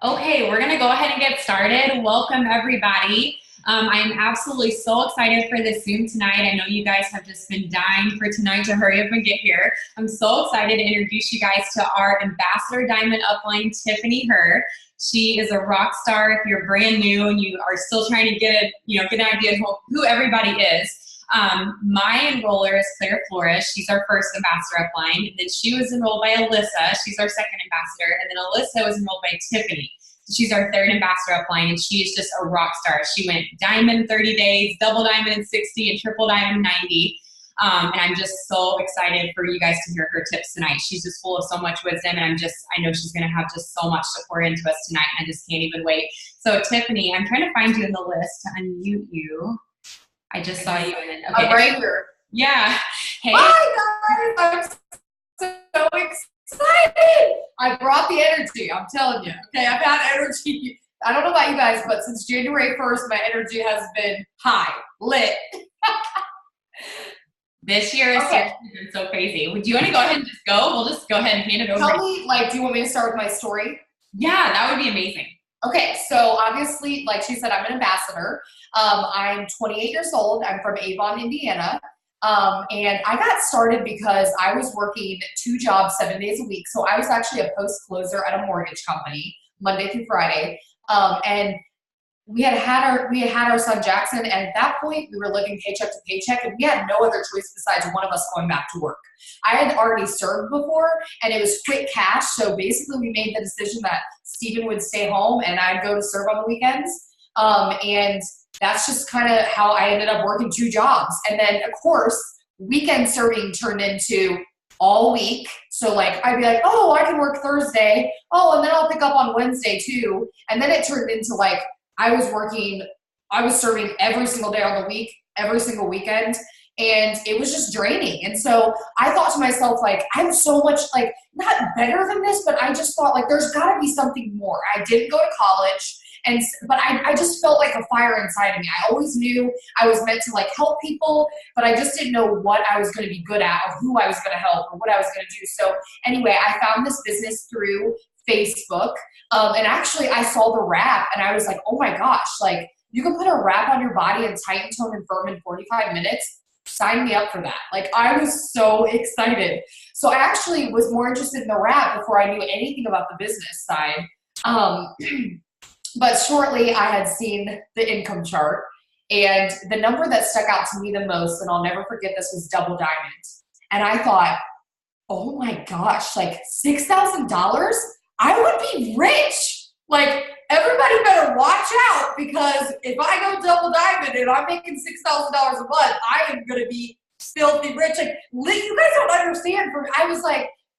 Okay, we're gonna go ahead and get started. Welcome everybody. I'm absolutely so excited for this Zoom tonight. I know you guys have just been dying for tonight to hurry up and get here. I'm so excited to introduce you guys to our Ambassador Diamond upline, Tiffany Herr. She is a rock star. If you're brand new and you are still trying to get an idea of who everybody is. My enroller is Claire Flores. She's our first ambassador upline. And then she was enrolled by Alyssa. She's our second ambassador. And then Alyssa was enrolled by Tiffany. So she's our third ambassador upline, and she is just a rock star. She went diamond in 30 days, double diamond in 60, and triple diamond in 90. And I'm just so excited for you guys to hear her tips tonight. She's just full of so much wisdom, and I know she's going to have just so much to pour into us tonight. I just can't even wait. So Tiffany, I'm trying to find you in the list to unmute you. I just saw you. Okay. I'm right here. Yeah. Hey. Hi guys, I'm so excited. I brought the energy, I'm telling you. Okay, I've had energy. I don't know about you guys, but since January 1st, my energy has been high, lit. This year has been so crazy. Would you want to go ahead and just go? We'll just go ahead and hand it over. Tell me, do you want me to start with my story? Yeah, that would be amazing. Okay, so obviously, like she said, I'm an ambassador. I'm 28 years old. I'm from Avon, Indiana. And I got started because I was working 2 jobs 7 days a week. So I was actually a post closer at a mortgage company, Monday through Friday. And we had our son Jackson, and at that point we were living paycheck to paycheck, and we had no other choice besides one of us going back to work. I had already served before, and it was quick cash, so basically we made the decision that Steven would stay home and I'd go to serve on the weekends. And that's just kind of how I ended up working 2 jobs. And then of course, weekend serving turned into all week. So I'd be like, oh, I can work Thursday. Oh, and then I'll pick up on Wednesday too. And then it turned into I was serving every single day on the week, every single weekend, and it was just draining. And so I thought to myself, I'm so much not better than this, but I just thought there's gotta be something more. I didn't go to college, but I just felt like a fire inside of me. I always knew I was meant to help people, but I just didn't know what I was going to be good at or who I was going to help or what I was going to do. So anyway, I found this business through Facebook. And actually I saw the wrap and I was like, oh my gosh, you can put a wrap on your body and tighten, tone, and firm in 45 minutes. Sign me up for that. I was so excited. So I actually was more interested in the wrap before I knew anything about the business side. But shortly I had seen the income chart, and the number that stuck out to me the most, and I'll never forget this, was double diamond. And I thought, oh my gosh, $6,000? I would be rich. Everybody better watch out, because if I go double diamond and I'm making $6,000 a month, I am going to be filthy rich. You guys don't understand. I was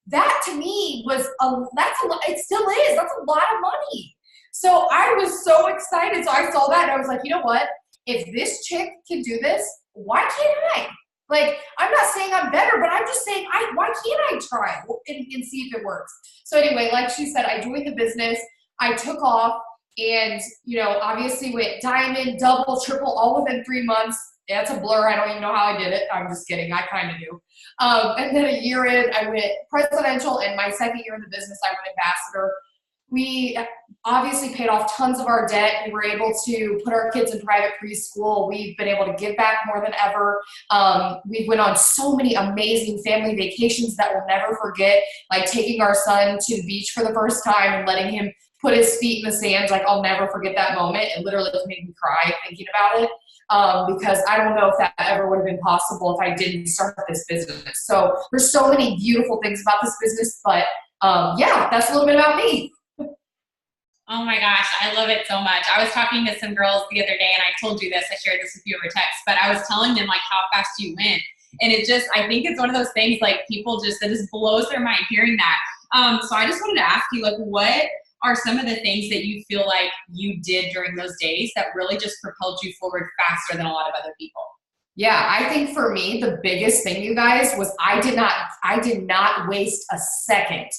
that to me was, it still is. That's a lot of money. So I was so excited. So I saw that and I was like, you know what? If this chick can do this, why can't I? I'm not saying I'm better, but I'm just saying, why can't I try and see if it works? So anyway, like she said, I joined the business. I took off and, obviously went diamond, double, triple, all within 3 months. That's a blur. I don't even know how I did it. I'm just kidding. I kind of do. And then a year in, I went presidential, and my second year in the business, I went ambassador. We obviously paid off tons of our debt. We were able to put our kids in private preschool. We've been able to give back more than ever. We went on so many amazing family vacations that we'll never forget, taking our son to the beach for the first time and letting him put his feet in the sand. I'll never forget that moment. It literally made me cry thinking about it, because I don't know if that ever would have been possible if I didn't start this business. So there's so many beautiful things about this business, but yeah, that's a little bit about me. Oh my gosh, I love it so much. I was talking to some girls the other day, and I told you this, I shared this with you over text, but I was telling them how fast you went. And I think it's one of those things people that just blows their mind hearing that. So I just wanted to ask you, what are some of the things that you feel like you did during those days that really just propelled you forward faster than a lot of other people? Yeah, I think for me, the biggest thing, you guys, was I did not waste a second.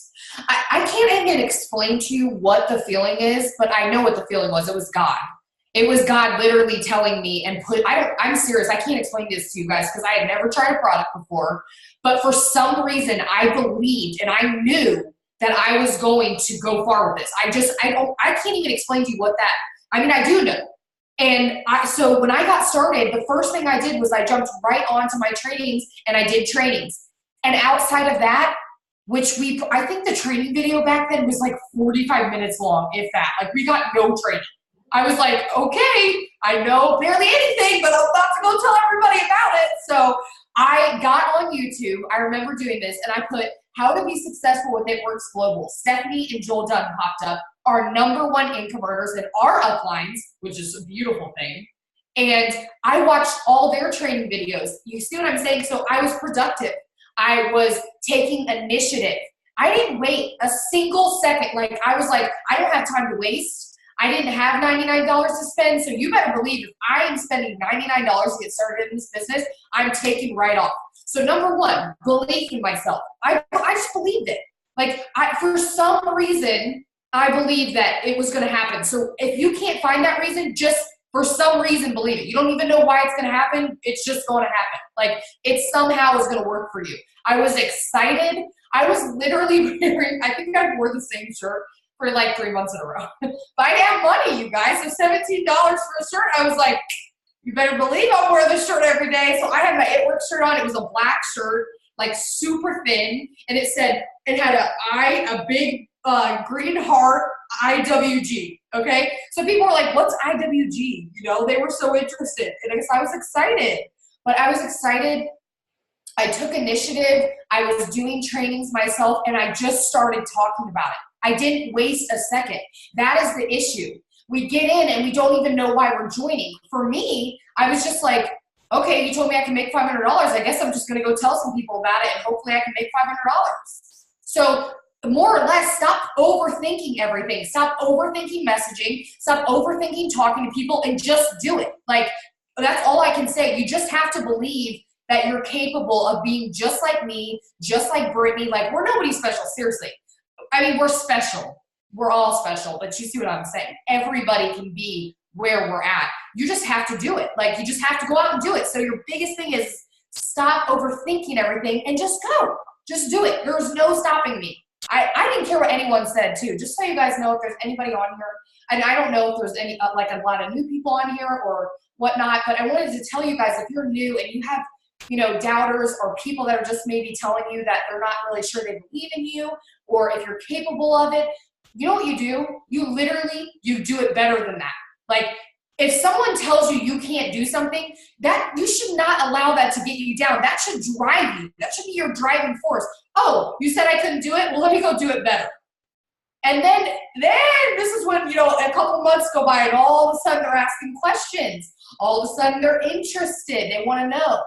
I can't even explain to you what the feeling is, but I know what the feeling was. It was God. It was God literally telling me I'm serious. I can't explain this to you guys because I had never tried a product before, but for some reason I believed and I knew that I was going to go far with this. I can't even explain to you what that, I mean, I do know. And so when I got started, the first thing I did was I jumped right onto my trainings and I did trainings. And outside of that, I think the training video back then was like 45 minutes long, if that. Like we got no training. I was like, okay, I know barely anything, but I'm about to go tell everybody about it. So I got on YouTube. I remember doing this, and I put how to be successful with It Works Global. Stephanie and Joel Dunn popped up, our #1 income earners in our uplines, which is a beautiful thing. And I watched all their training videos. You see what I'm saying? So I was productive. I was taking initiative. I didn't wait a single second. Like I was like, I don't have time to waste. I didn't have $99 to spend, so you better believe if I am spending $99 to get started in this business, I'm taking right off. So #1, belief in myself. I just believed it. Like for some reason, I believed that it was going to happen. So if you can't find that reason, just for some reason believe it. You don't even know why it's going to happen. It's just going to happen. Like it somehow is going to work for you. I was excited. I was literally wearing, I think I wore the same shirt for like 3 months in a row. But I didn't have money, you guys. So $17 for a shirt. I was like, you better believe I'll wear this shirt every day. So I had my It Works shirt on. It was a black shirt, like super thin. And it had a big green heart, IWG. Okay. So people were like, what's IWG? You know, they were so interested. And I guess I was excited. But I was excited. I took initiative. I was doing trainings myself, and I just started talking about it. I didn't waste a second. That is the issue. We get in and we don't even know why we're joining. For me, I was just like, okay, you told me I can make $500. I guess I'm just going to go tell some people about it, and hopefully I can make $500. So more or less, stop overthinking everything. Stop overthinking messaging. Stop overthinking talking to people, and just do it. Like, that's all I can say. You just have to believe that you're capable of being just like me, just like Brittany. Like, we're nobody special, seriously. I mean, we're special. We're all special, but you see what I'm saying? Everybody can be where we're at. You just have to do it. Like, you just have to go out and do it. So your biggest thing is stop overthinking everything and just go. Just do it. There's no stopping me. I didn't care what anyone said, too. Just so you guys know, if there's anybody on here, and I don't know if there's any, like a lot of new people on here or whatnot, but I wanted to tell you guys, if you're new and you have, you know, doubters or people that are just maybe telling you that they're not really sure they believe in you, or if you're capable of it, you know what you do? You do it better than that. Like, if someone tells you you can't do something, that you should not allow that to get you down. That should drive you. That should be your driving force. Oh, you said I couldn't do it? Well, let me go do it better. And then this is when, you know, a couple months go by and all of a sudden they're asking questions. All of a sudden they're interested. They want to know,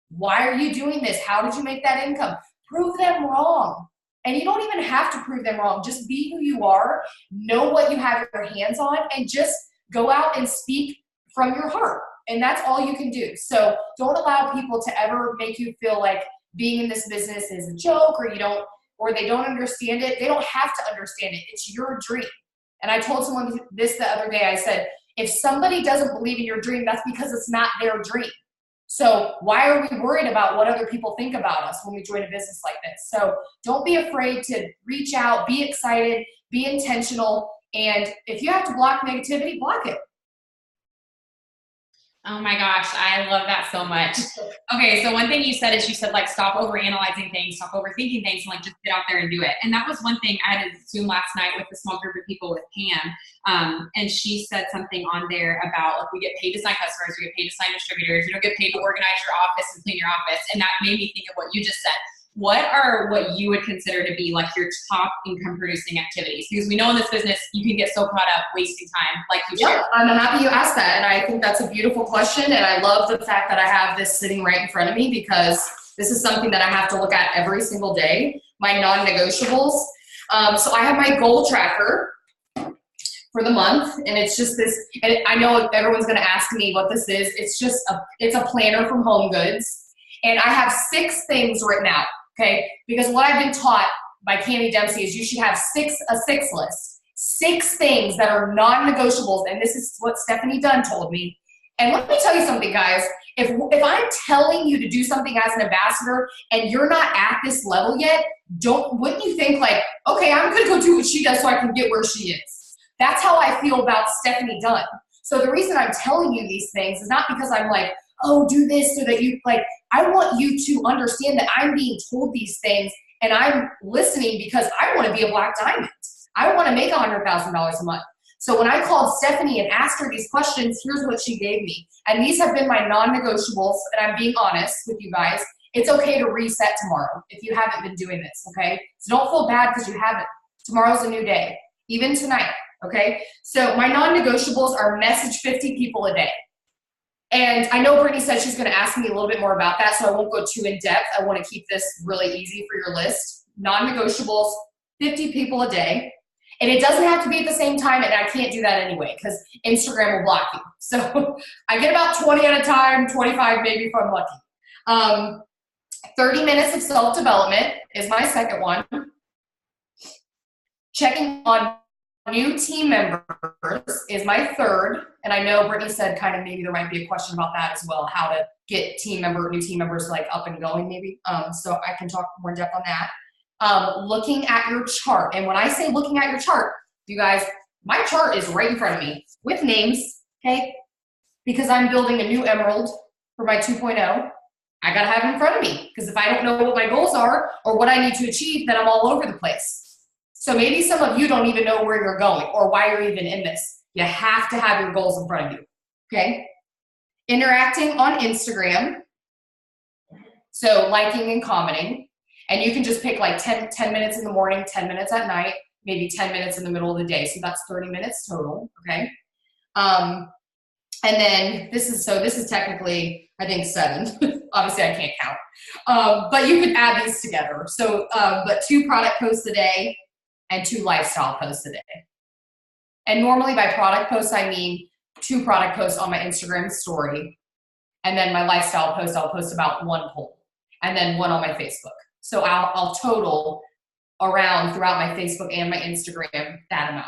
why are you doing this? How did you make that income? Prove them wrong. And you don't even have to prove them wrong. Just be who you are, know what you have your hands on, and just go out and speak from your heart. And that's all you can do. So don't allow people to ever make you feel like being in this business is a joke, or they don't understand it. They don't have to understand it. It's your dream. And I told someone this the other day. I said, if somebody doesn't believe in your dream, that's because it's not their dream. So why are we worried about what other people think about us when we join a business like this? So don't be afraid to reach out, be excited, be intentional, and if you have to block negativity, block it. Oh my gosh, I love that so much. Okay, so one thing you said is like stop overanalyzing things, stop overthinking things, and like just get out there and do it. And that was one thing I had a Zoom last night with a small group of people with Pam, and she said something on there about like we get paid to sign customers, we get paid to sign distributors, you don't get paid to organize your office and clean your office, and that made me think of what you just said. What you would consider to be like your top income producing activities? Because we know in this business, you can get so caught up wasting time like you shared. I'm happy you asked that. And I think that's a beautiful question. And I love the fact that I have this sitting right in front of me, because this is something that I have to look at every single day, my non-negotiables. So I have my goal tracker for the month, and it's just this, and I know everyone's going to ask me what this is. It's a planner from Home Goods. And I have 6 things written out. Okay, because what I've been taught by Cami Dempsey is you should have a 6 list. 6 things that are non-negotiables, and this is what Stephanie Dunn told me. And let me tell you something, guys. If I'm telling you to do something as an ambassador and you're not at this level yet, wouldn't you think like, okay, I'm gonna go do what she does so I can get where she is? That's how I feel about Stephanie Dunn. So the reason I'm telling you these things is not because I'm like, oh, do this so that you, like, I want you to understand that I'm being told these things and I'm listening because I want to be a black diamond. I want to make $100,000 a month. So when I called Stephanie and asked her these questions, here's what she gave me. And these have been my non-negotiables, and I'm being honest with you guys. It's okay to reset tomorrow if you haven't been doing this, okay? So don't feel bad because you haven't. Tomorrow's a new day, even tonight, okay? So my non-negotiables are message 50 people a day. And I know Brittany said she's going to ask me a little bit more about that, so I won't go too in depth. I want to keep this really easy for your list. Non-negotiables, 50 people a day. And it doesn't have to be at the same time, and I can't do that anyway because Instagram will block you. So I get about 20 at a time, 25 maybe if I'm lucky. 30 minutes of self-development is my second one. Checking on new team members is my third. And I know Brittany said kind of maybe there might be a question about that as well, how to get new team members like up and going maybe. So I can talk more in depth on that. Looking at your chart. And when I say looking at your chart, you guys, my chart is right in front of me with names, okay? Because I'm building a new emerald for my 2.0. I gotta have it in front of me because if I don't know what my goals are or what I need to achieve, then I'm all over the place. So maybe some of you don't even know where you're going or why you're even in this. You have to have your goals in front of you, okay? Interacting on Instagram. So liking and commenting. And you can just pick like 10 minutes in the morning, 10 minutes at night, maybe 10 minutes in the middle of the day. So that's 30 minutes total, okay? And then this is technically, I think 7. Obviously I can't count. But you could add these together. So, but 2 product posts a day and 2 lifestyle posts a day. And normally by product posts, I mean 2 product posts on my Instagram story. And then my lifestyle post, I'll post about 1 poll. And then 1 on my Facebook. So I'll total around throughout my Facebook and my Instagram that amount,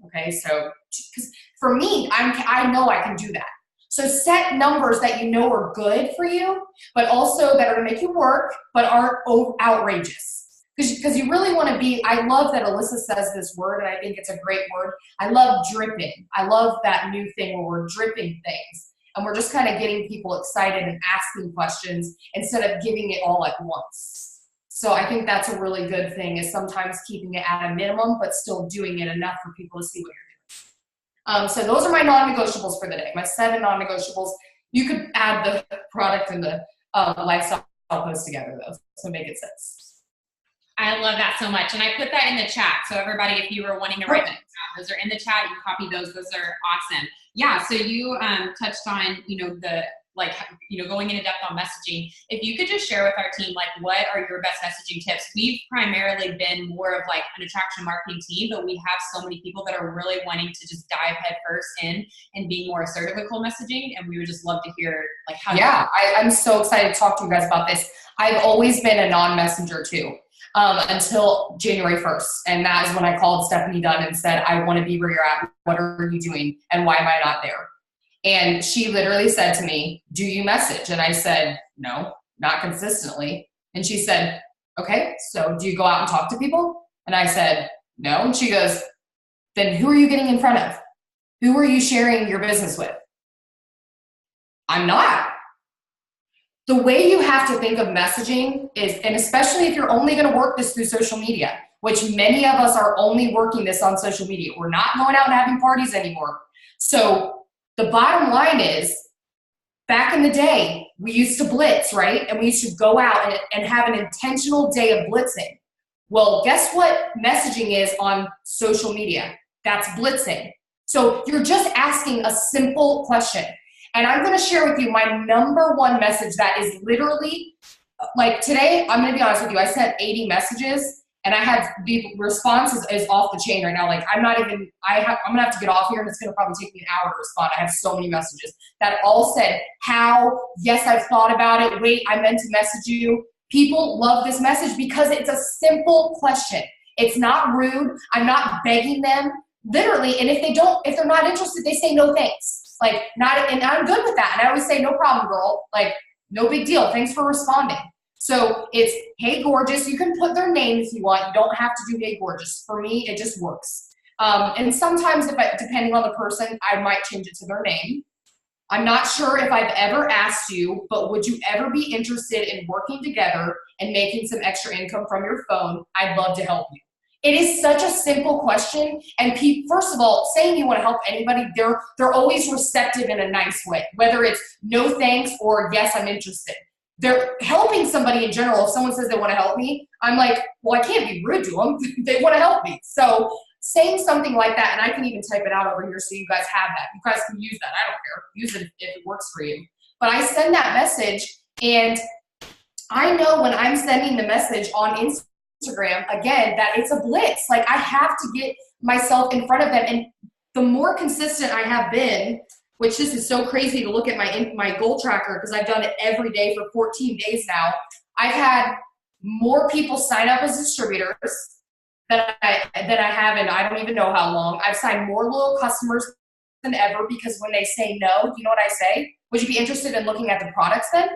okay? So because for me, I know I can do that. So set numbers that you know are good for you, but also that are gonna make you work, but aren't outrageous. Because you really wanna be, I love that Alyssa says this word, and I think it's a great word. I love dripping. I love that new thing where we're dripping things. And we're just kind of getting people excited and asking questions instead of giving it all at once. So I think that's a really good thing is sometimes keeping it at a minimum, but still doing it enough for people to see what you're doing. So those are my non-negotiables for the day, my 7 non-negotiables. You could add the product and the lifestyle post together though, so make it sense. I love that so much. And I put that in the chat. So everybody, if you were wanting to write that down, those are in the chat. You copy those. Those are awesome. Yeah. So you touched on, going into depth on messaging. If you could just share with our team, like, what are your best messaging tips? We've primarily been more of like an attraction marketing team, but we have so many people that are really wanting to just dive headfirst in and being more assertive with cold messaging. And we would just love to hear like how. Yeah, I'm so excited to talk to you guys about this. I've always been a non-messenger too. Until January 1st. And that is when I called Stephanie Dunn and said, I want to be where you're at. What are you doing? And why am I not there? And she literally said to me, do you message? And I said, no, not consistently. And she said, okay, so do you go out and talk to people? And I said, no. And she goes, then who are you getting in front of? Who are you sharing your business with? I'm not. The way you have to think of messaging is, and especially if you're only going to work this through social media, which many of us are only working this on social media. We're not going out and having parties anymore. So the bottom line is, back in the day, we used to blitz, right? And we used to go out and have an intentional day of blitzing. Well, guess what messaging is on social media? That's blitzing. So you're just asking a simple question. And I'm going to share with you my #1 message that is literally, like today, I'm going to be honest with you, I sent 80 messages and I had the response is off the chain right now. Like I'm going to have to get off here and it's going to probably take me an hour to respond. I have so many messages that all said, how, yes, I've thought about it. Wait, I meant to message you. People love this message because it's a simple question. It's not rude. I'm not begging them, literally. And if they're not interested, they say no thanks. Like, and I'm good with that. And I always say, no problem, girl. Like, no big deal. Thanks for responding. So it's, hey, gorgeous. You can put their name if you want. You don't have to do hey, gorgeous. For me, it just works. And sometimes, depending on the person, I might change it to their name. I'm not sure if I've ever asked you, but would you ever be interested in working together and making some extra income from your phone? I'd love to help you. It is such a simple question. And first of all, saying you want to help anybody, they're always receptive in a nice way, whether it's no thanks or yes, I'm interested. They're helping somebody in general. If someone says they want to help me, I'm like, well, I can't be rude to them. They want to help me. So saying something like that, and I can even type it out over here so you guys have that. You guys can use that. I don't care. Use it if it works for you. But I send that message, and I know when I'm sending the message on Instagram, again, that it's a blitz. Like, I have to get myself in front of them. And the more consistent I have been, which this is so crazy to look at my goal tracker because I've done it every day for 14 days now, I've had more people sign up as distributors that I have, and I don't even know how long. I've signed more loyal customers than ever because when they say no, do you know what I say? Would you be interested in looking at the products then?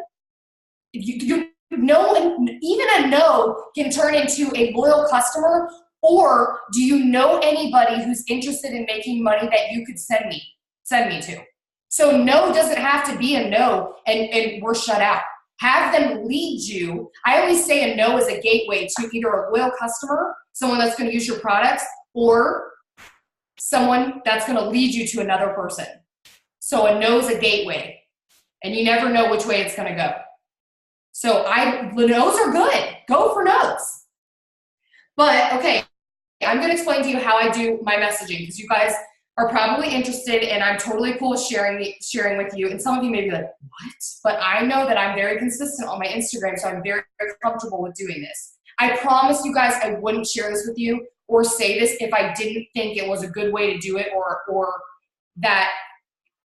You know, even a no can turn into a loyal customer. Or do you know anybody who's interested in making money that you could send me to? So no doesn't have to be a no and we're shut out. Have them lead you. I always say a no is a gateway to either a loyal customer, someone that's going to use your products, or someone that's going to lead you to another person. So a no is a gateway, and you never know which way it's going to go. So the no's are good. Go for no's. But okay, I'm going to explain to you how I do my messaging because you guys are probably interested, and I'm totally cool with sharing with you. And some of you may be like, what? But I know that I'm very consistent on my Instagram, so I'm very, very comfortable with doing this. I promise you guys I wouldn't share this with you or say this if I didn't think it was a good way to do it or that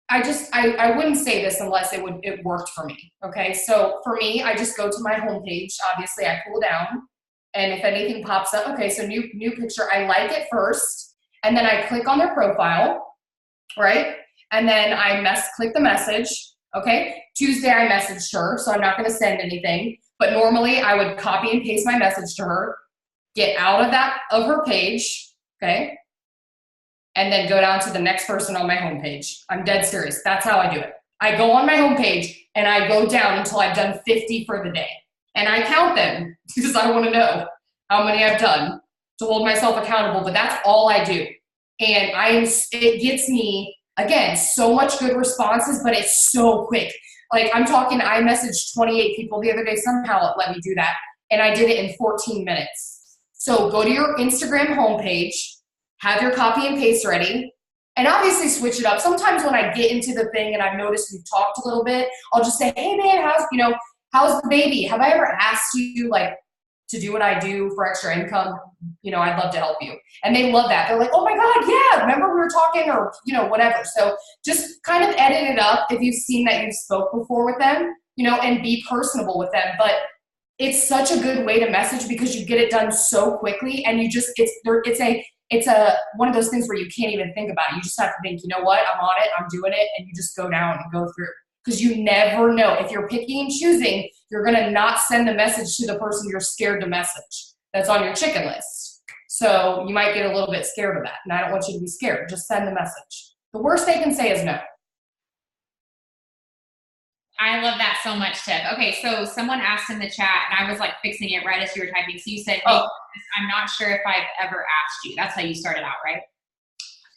I wouldn't say this unless it worked for me, okay? So for me, I just go to my homepage. Obviously, I pull down, and if anything pops up, okay, so new picture, I like it first. And then I click on their profile, right? And then I click the message, okay? Tuesday I messaged her, so I'm not gonna send anything. But normally I would copy and paste my message to her, get out of her page, okay? And then go down to the next person on my homepage. I'm dead serious, that's how I do it. I go on my homepage and I go down until I've done 50 for the day. And I count them because I wanna know how many I've done to hold myself accountable, but that's all I do. And it gets me, again, so much good responses, but it's so quick. Like I messaged 28 people the other day, somehow it let me do that. And I did it in 14 minutes. So go to your Instagram homepage, have your copy and paste ready, and obviously switch it up. Sometimes when I get into the thing and I've noticed we've talked a little bit, I'll just say, hey man, how's the baby? Have I ever asked you to do what I do for extra income? I'd love to help you. And they love that. They're like, oh my God, yeah, remember we were talking or, whatever. So just kind of edit it up if you've seen that you spoke before with them, and be personable with them. But it's such a good way to message because you get it done so quickly and it's one of those things where you can't even think about it. You just have to think, you know what, I'm on it, I'm doing it, and you just go down and go through. Because you never know. If you're picking and choosing, you're going to not send the message to the person you're scared to message that's on your chicken list. So you might get a little bit scared of that. And I don't want you to be scared. Just send the message. The worst they can say is no. I love that so much, Tiff. Okay, so someone asked in the chat, and I was fixing it right as you were typing. So you said, hey, I'm not sure if I've ever asked you. That's how you started out, right?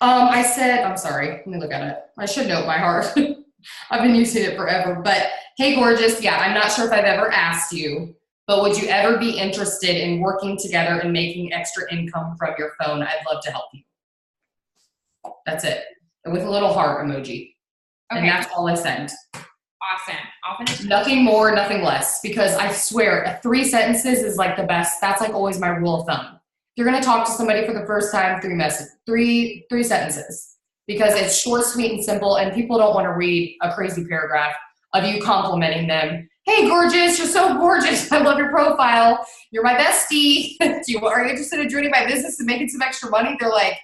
I said, I'm sorry. Let me look at it. I should know it by heart. I've been using it forever. But hey, gorgeous. Yeah, I'm not sure if I've ever asked you, but would you ever be interested in working together and making extra income from your phone? I'd love to help you. That's it. And with a little heart emoji. Okay. And that's all I send. Awesome. Nothing more, nothing less. Because I swear, 3 sentences is the best. That's always my rule of thumb. If you're going to talk to somebody for the first time, 3 sentences. Because it's short, sweet, and simple, and people don't want to read a crazy paragraph of you complimenting them. Hey, gorgeous, you're so gorgeous. I love your profile. You're my bestie. Are you interested in joining my business and making some extra money? They're like,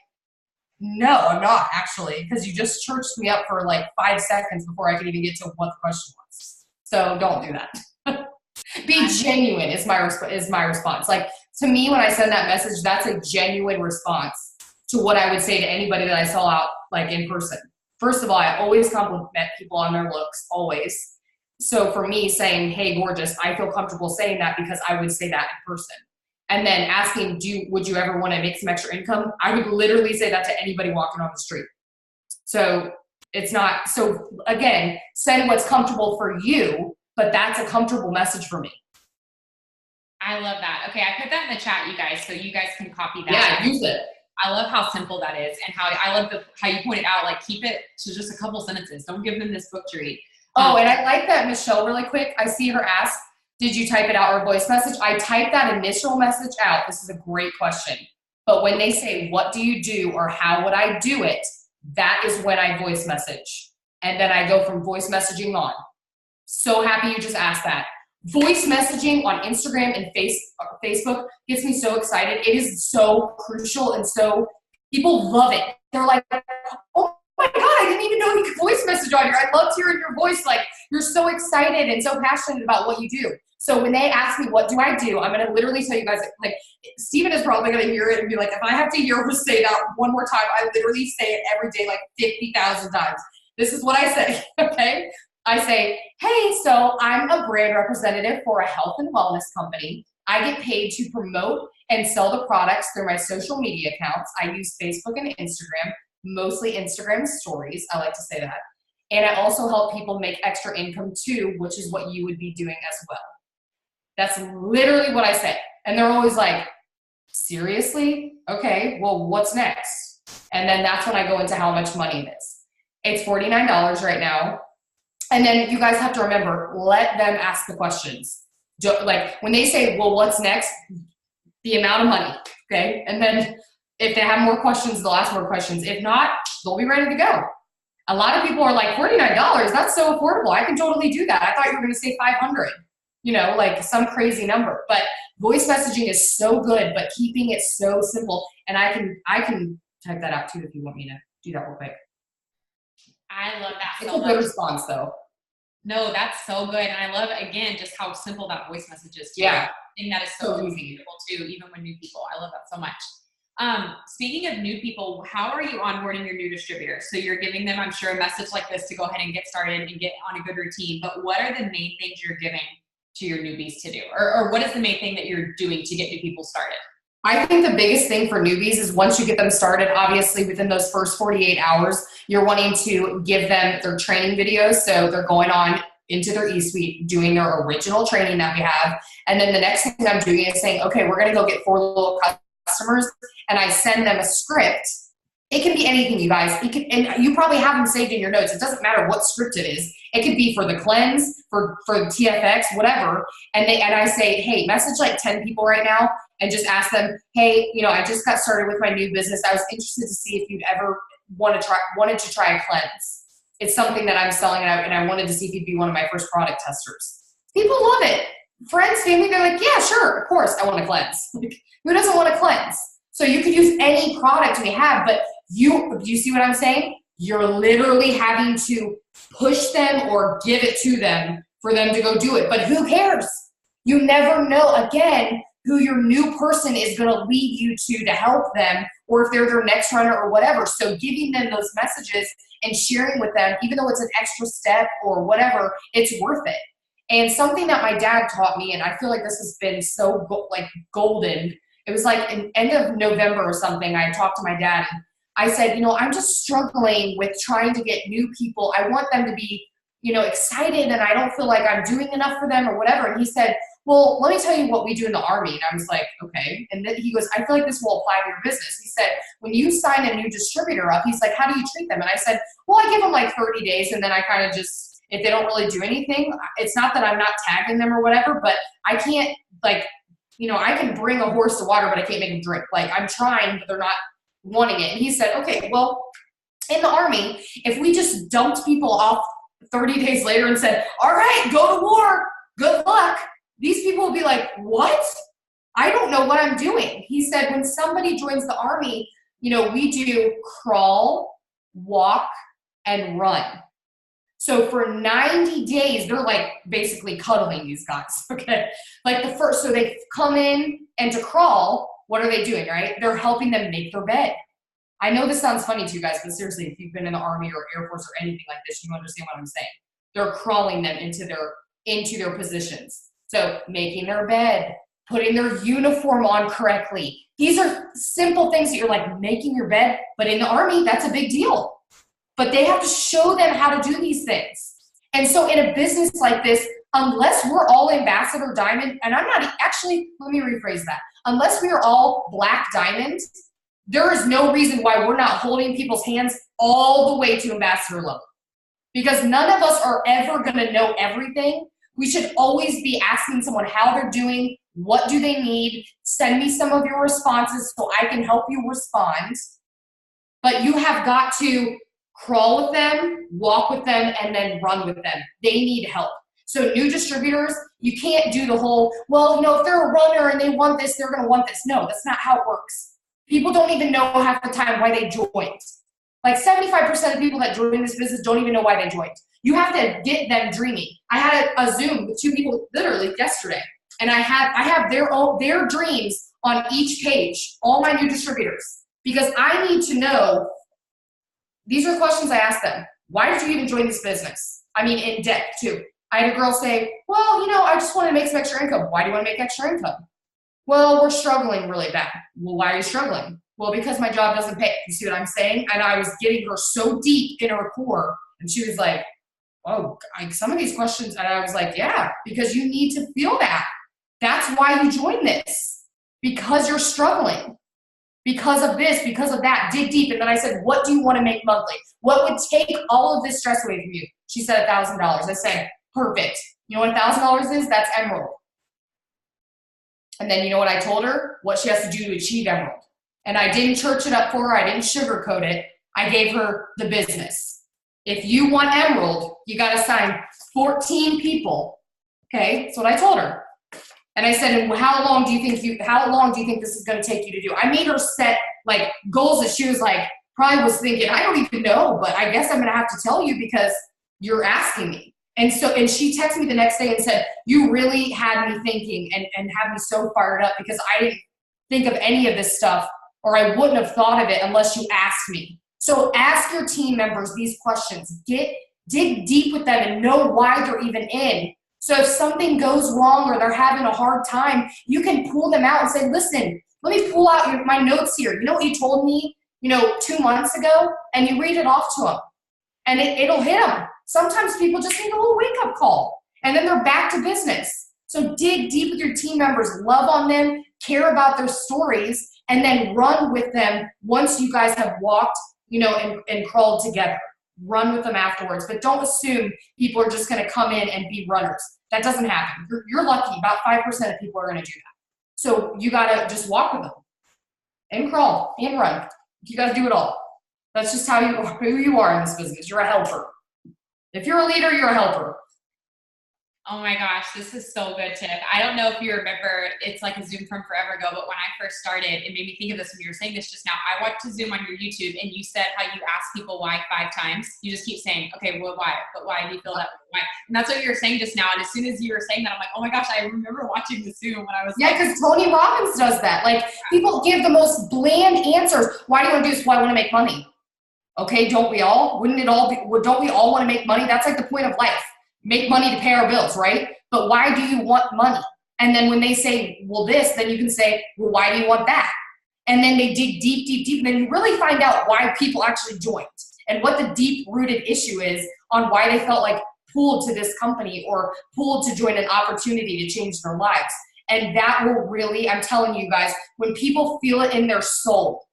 no, I'm not actually, because you just churched me up for like 5 seconds before I could even get to what the question was. So don't do that. Be genuine is my response. Like, to me, when I send that message, that's a genuine response to what I would say to anybody that I saw out like in person. First of all, I always compliment people on their looks, always. So for me, saying, hey, gorgeous, I feel comfortable saying that because I would say that in person. And then asking, would you ever want to make some extra income? I would literally say that to anybody walking on the street. So it's not, so again, send what's comfortable for you, but that's a comfortable message for me. I love that. Okay, I put that in the chat, you guys, so you guys can copy that. Yeah, use it. I love how simple that is, and how I love how you pointed out, like, keep it to just a couple sentences. Don't give them this book to read. Oh, and I like that, Michelle, really quick. I see her ask, did you type it out or voice message? I typed that initial message out. This is a great question. But when they say, what do you do or how would I do it? That is when I voice message. And then I go from voice messaging on. So happy you just asked that. Voice messaging on Instagram and Facebook gets me so excited. It is so crucial, and so people love it. They're like, oh my God, I didn't even know you could voice message on here. I loved hearing your voice. Like, you're so excited and so passionate about what you do. So when they ask me, what do I do? I'm going to literally tell you guys, like, Steven is probably going to hear it and be like, if I have to hear her say that one more time, I literally say it every day, like 50,000 times. This is what I say, okay? I say, hey, so I'm a brand representative for a health and wellness company. I get paid to promote and sell the products through my social media accounts. I use Facebook and Instagram, mostly Instagram stories. I like to say that. And I also help people make extra income too, which is what you would be doing as well. That's literally what I say. And they're always like, seriously? Okay, well, what's next? And then that's when I go into how much money it is. It's $49 right now. And then you guys have to remember, let them ask the questions. Like, when they say, well, what's next? The amount of money, okay? And then if they have more questions, they'll ask more questions. If not, they'll be ready to go. A lot of people are like, $49, that's so affordable. I can totally do that. I thought you were gonna say 500, you know, like some crazy number. But voice messaging is so good, but keeping it so simple. And I can type that out too if you want me to do that real quick. I love that so much. It's a good response though. No, that's so good. And I love, again, just how simple that voice message is too. Yeah. I think that is so easy too, even when new people. I love that so much. Speaking of new people, how are you onboarding your new distributors? So you're giving them, I'm sure, a message like this to go ahead and get started and get on a good routine. But what are the main things you're giving to your newbies to do? Or what is the main thing that you're doing to get new people started? I think the biggest thing for newbies is once you get them started, obviously within those first 48 hours, you're wanting to give them their training videos. So they're going on into their e-suite, doing their original training that we have. And then the next thing I'm doing is saying, okay, we're going to go get 4 little customers, and I send them a script. It can be anything, you guys. It can, and you probably have them saved in your notes. It doesn't matter what script it is. It could be for the cleanse, for the TFX, whatever. And I say, hey, message like 10 people right now and just ask them, hey, you know, I just got started with my new business. I was interested to see if you'd ever wanted to try a cleanse. It's something that I'm selling, and I wanted to see if you'd be one of my first product testers. People love it. Friends, family, they're like, yeah, sure, of course, I want to cleanse. Like, who doesn't want to cleanse? So you could use any product we have, but do you see what I'm saying? You're literally having to push them or give it to them for them to go do it. But who cares? You never know, again, who your new person is going to lead you to help them, or if they're their next runner or whatever. So giving them those messages and sharing with them, even though it's an extra step or whatever, it's worth it. And something that my dad taught me, and I feel like this has been so golden. It was like in end of November or something, I talked to my dad and I said, you know, I'm just struggling with trying to get new people. I want them to be, you know, excited, and I don't feel like I'm doing enough for them or whatever. And he said, well, let me tell you what we do in the Army. And I was like, okay. And then he goes, I feel like this will apply to your business. He said, when you sign a new distributor up, he's like, how do you treat them? And I said, well, I give them like 30 days. And then I kind of just, if they don't really do anything, it's not that I'm not tagging them or whatever, but I can't, like, you know, I can bring a horse to water, but I can't make them drink. Like, I'm trying, but they're not wanting it. And he said, okay, well, in the Army, if we just dumped people off 30 days later and said, all right, go to war, good luck, these people will be like, what? I don't know what I'm doing. He said, when somebody joins the Army, you know, we do crawl, walk, and run. So for 90 days, they're like basically cuddling these guys, okay? Like the first, so they come in and to crawl, what are they doing, right? They're helping them make their bed. I know this sounds funny to you guys, but seriously, if you've been in the Army or Air Force or anything like this, you understand what I'm saying. They're crawling them into their positions. So making their bed, putting their uniform on correctly. These are simple things that you're like making your bed, but in the Army, that's a big deal. But they have to show them how to do these things. And so in a business like this, unless we're all Ambassador Diamond, and I'm not, actually, let me rephrase that. Unless we are all Black Diamonds, there is no reason why we're not holding people's hands all the way to Ambassador level. Because none of us are ever gonna know everything. We should always be asking someone how they're doing, what do they need, send me some of your responses so I can help you respond. But you have got to crawl with them, walk with them, and then run with them. They need help. So new distributors, you can't do the whole, well, you know, if they're a runner and they want this, they're gonna want this. No, that's not how it works. People don't even know half the time why they joined. Like 75% of people that join this business don't even know why they joined. You have to get them dreaming. I had a Zoom with 2 people literally yesterday, and I have their dreams on each page, all my new distributors, because I need to know. These are questions I asked them. Why did you even join this business? I mean, in depth too. I had a girl say, well, you know, I just want to make some extra income. Why do you want to make extra income? Well, we're struggling really bad. Well, why are you struggling? Well, because my job doesn't pay. You see what I'm saying? And I was getting her so deep in her core, and she was like, oh, some of these questions, and I was like, yeah, because you need to feel that. That's why you join this, because you're struggling. Because of this, because of that, dig deep. And then I said, what do you want to make monthly? What would take all of this stress away from you? She said $1,000. I said, perfect. You know what $1,000 is? That's Emerald. And then you know what I told her? What she has to do to achieve Emerald. And I didn't church it up for her. I didn't sugarcoat it. I gave her the business. If you want Emerald, you got to sign 14 people. Okay, that's what I told her. And I said, and how long do you think this is going to take you to do? I made her set like goals that she was like, probably was thinking, I don't even know, but I guess I'm going to have to tell you because you're asking me. And she texted me the next day and said, you really had me thinking and had me so fired up because I didn't think of any of this stuff, or I wouldn't have thought of it unless you asked me. So ask your team members these questions. Dig deep with them and know why they're even in. So if something goes wrong or they're having a hard time, you can pull them out and say, listen, let me pull out my notes here. You know what you told me, 2 months ago? And you read it off to them. And it'll hit them. Sometimes people just need a little wake-up call. And then they're back to business. So dig deep with your team members. Love on them. Care about their stories. And then run with them once you guys have walked, and crawled together. Run with them afterwards. But don't assume people are just going to come in and be runners. That doesn't happen. You're lucky. About 5% of people are going to do that. So you got to just walk with them and crawl and run. You got to do it all. That's just who you are in this business. You're a helper. If you're a leader, you're a helper. Oh my gosh, this is so good, Tiff. I don't know if you remember, it's like a Zoom from forever ago, but when I first started, it made me think of this when you were saying this just now. I watched a Zoom on your YouTube and you said how you ask people why 5 times. You just keep saying, okay, well, why? But why do you feel that way? Why? And that's what you were saying just now. And as soon as you were saying that, I'm like, oh my gosh, I remember watching the Zoom when I was Yeah, because Tony Robbins does that. Like, people give the most bland answers. Why do you want to do this? Well, I want to make money. Okay, don't we all? Don't we all want to make money? That's like the point of life. Make money to pay our bills, right? But why do you want money? And then when they say, well, this, then you can say, well, why do you want that? And then they dig deep, deep, deep. And then you really find out why people actually joined and what the deep-rooted issue is on why they felt like pulled to this company or pulled to join an opportunity to change their lives. And that will really, I'm telling you guys, when people feel it in their soul,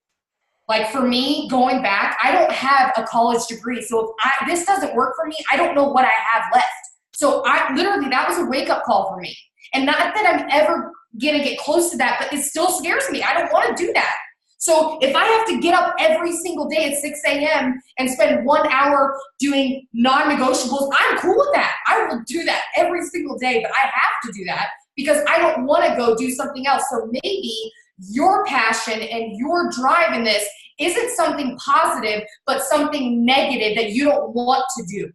like for me, going back, I don't have a college degree. So if this doesn't work for me, I don't know what I have left. So that was a wake-up call for me. And not that I'm ever going to get close to that, but it still scares me. I don't want to do that. So if I have to get up every single day at 6 a.m. and spend 1 hour doing non-negotiables, I'm cool with that. I will do that every single day, but I have to do that because I don't want to go do something else. So maybe your passion and your drive in this isn't something positive, but something negative that you don't want to do.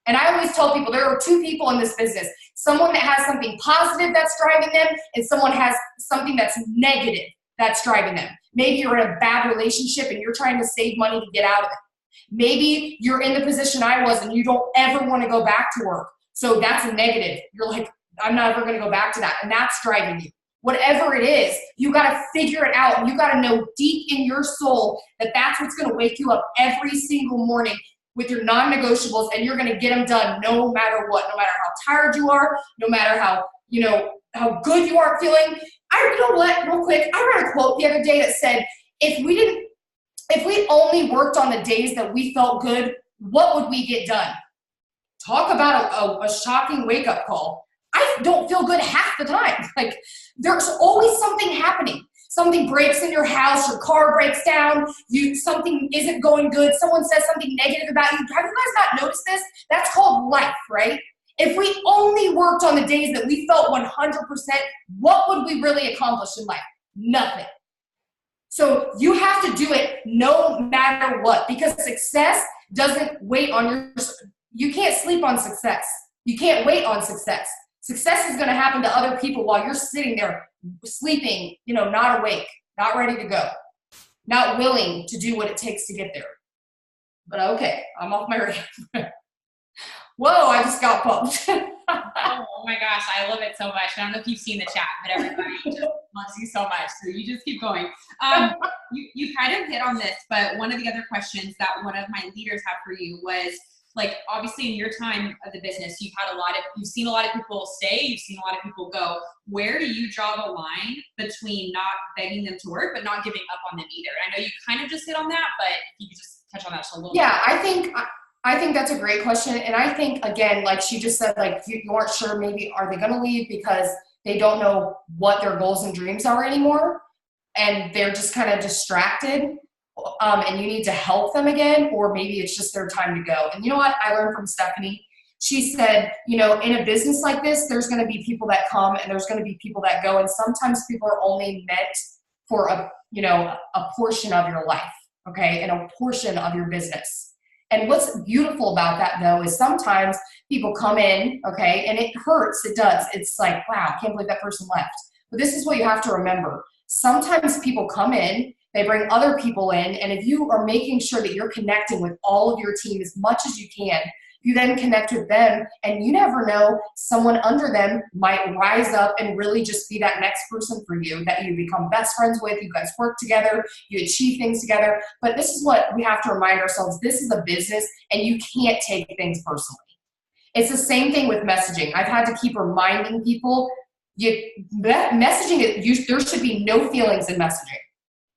And I always tell people there are two people in this business. Someone that has something positive that's driving them, and someone has something that's negative that's driving them. Maybe you're in a bad relationship and you're trying to save money to get out of it. Maybe you're in the position I was and you don't ever want to go back to work. So that's a negative. You're like, I'm not ever going to go back to that. And that's driving you. Whatever it is, you got to figure it out. And you got to know deep in your soul that that's what's going to wake you up every single morning with your non-negotiables, and you're going to get them done no matter what, no matter how tired you are, no matter how, how good you aren't feeling. Real quick, I read a quote the other day that said, if we only worked on the days that we felt good, what would we get done? Talk about a shocking wake-up call. I don't feel good half the time. Like, there's always something happening. Something breaks in your house, your car breaks down, something isn't going good, someone says something negative about you. Have you guys not noticed this? That's called life, right? If we only worked on the days that we felt 100%, what would we really accomplish in life? Nothing. So you have to do it no matter what, because success doesn't wait on you can't sleep on success. You can't wait on success. Success is going to happen to other people while you're sitting there sleeping, not awake, not ready to go, not willing to do what it takes to get there. But okay, I'm off my rant. Whoa, I just got pumped. Oh my gosh, I love it so much. I don't know if you've seen the chat, but everybody just loves you so much. So you just keep going. You kind of hit on this, but one of the other questions that one of my leaders had for you was, like, obviously in your time of the business, you've seen a lot of people stay, you've seen a lot of people go. Where do you draw the line between not begging them to work, but not giving up on them either? I know you kind of just hit on that, but if you could just touch on that just a little bit. Yeah, I think that's a great question. And I think, again, like she just said, like, you aren't sure, maybe are they going to leave because they don't know what their goals and dreams are anymore, and they're just kind of distracted. And you need to help them again, or maybe it's just their time to go. And you know what I learned from Stephanie? She said, in a business like this, there's going to be people that come and there's going to be people that go. And sometimes people are only meant for a portion of your life, okay, and a portion of your business. And what's beautiful about that, though, is sometimes people come in, okay, and it hurts. It does. It's like, wow, I can't believe that person left. But this is what you have to remember. Sometimes people come in, they bring other people in, and if you are making sure that you're connecting with all of your team as much as you can, you then connect with them, and you never know, someone under them might rise up and really just be that next person for you that you become best friends with. You guys work together, you achieve things together. But this is what we have to remind ourselves. This is a business, and you can't take things personally. It's the same thing with messaging. I've had to keep reminding people, messaging, there should be no feelings in messaging.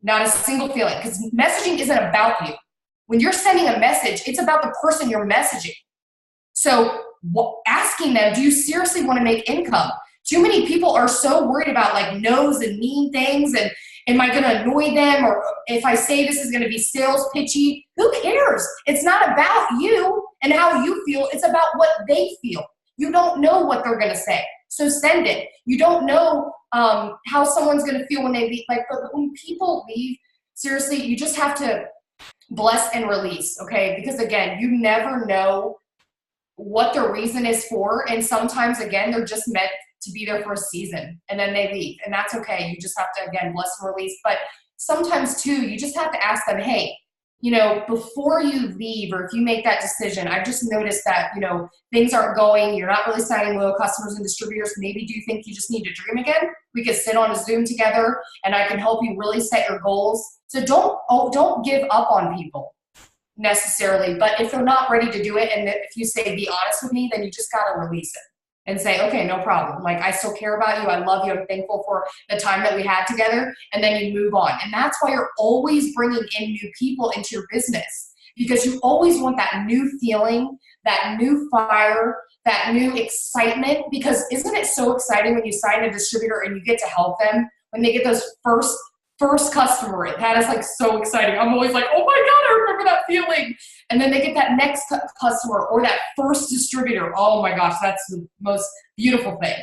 Not a single feeling, because messaging isn't about you. When you're sending a message, it's about the person you're messaging. So asking them, do you seriously want to make income? Too many people are so worried about like no's and mean things, and am I going to annoy them, or if I say this is going to be sales pitchy? Who cares? It's not about you and how you feel. It's about what they feel. You don't know what they're going to say, so send it. You don't know how someone's going to feel when they leave. Like, but when people leave, seriously, you just have to bless and release, okay? Because again, you never know what their reason is for, and sometimes, again, they're just meant to be there for a season, and then they leave, and that's okay. You just have to, again, bless and release. But sometimes, too, you just have to ask them, hey, before you leave, or if you make that decision, I've just noticed that, things aren't going, you're not really signing loyal customers and distributors. Maybe do you think you just need to dream again? We could sit on a Zoom together, and I can help you really set your goals. So don't give up on people necessarily, but if they're not ready to do it, and if you say, be honest with me, then you just got to release it and say, okay, no problem. Like, I still care about you. I love you. I'm thankful for the time that we had together. And then you move on. And that's why you're always bringing in new people into your business, because you always want that new feeling, that new fire, that new excitement. Because isn't it so exciting when you sign a distributor and you get to help them when they get those first customer in? That is like so exciting. I'm always like, oh my God, I remember that feeling. And then they get that next customer or that first distributor. Oh my gosh, that's the most beautiful thing.